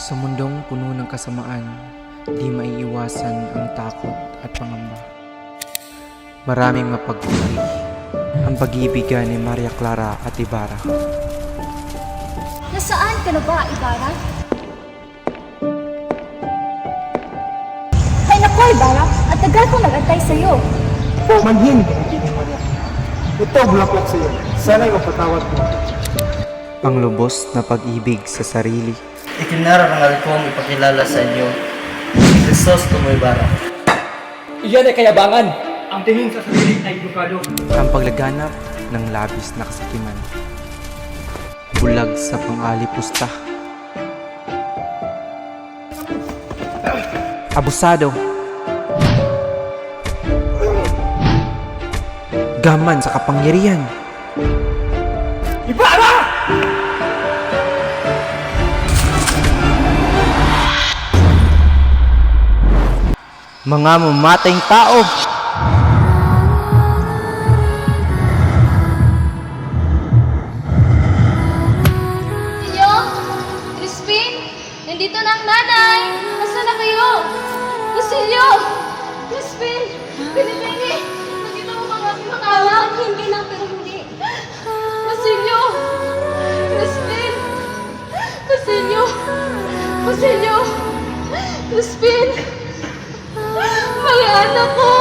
Sa mundong puno ng kasamaan, di maiiwasan ang takot at pangamba. Maraming mapagkukari ang pag-iibigan ni Maria Clara at Ibarra. Nasaan ka na ba, Ibarra? Ay naku, Ibarra! At tagal kong nag-antay sa'yo. Manhimik ang Tito Maria. Ito ang bulaklak sa iyo. Sana'y mapatawad mo. Ang lubos na pag-ibig sa sarili. Itinararangal kong ipakilala sa inyo si Crisostomo Ibarra. Iyan ay kayabangan. Ang tingin sa sarili ay edukado. Ang paglaganap ng labis na kasakiman. Bulag sa pang-alipusta. Abusado. Gaman sa kapangyarihan. Ibarra! Mga mamatayang tao. Inyo? Crispin? Nandito na ang nanay! Nasaan na kayo? Basilio! Crispin! Pinipini! Nandito ang mga anak! Hindi lang, pero hindi. Basilio! Crispin! Basilio! Basilio! Crispin! Mga anak ko!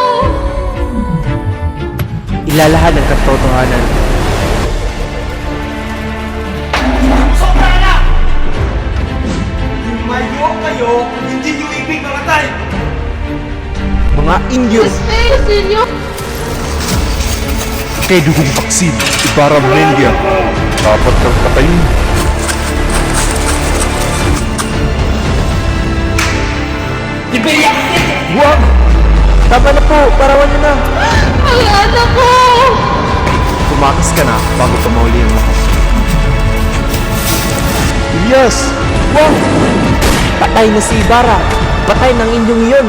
Ilalahan ang katotohanan. Lumayo kayo, hindi nyo ibig mamatay! Mga Indio. Crispin! Basilio! Kay dugong baksin, Ibarra Melendia. Dapat kang patayin. Huwag! Tama na po, parawan niyo na. Mga anak ko! Tumakas ka na bago pamauli ang lahat. Ilyas! Huwag! Patay na si Ibarra! Patay ng inyong iyon!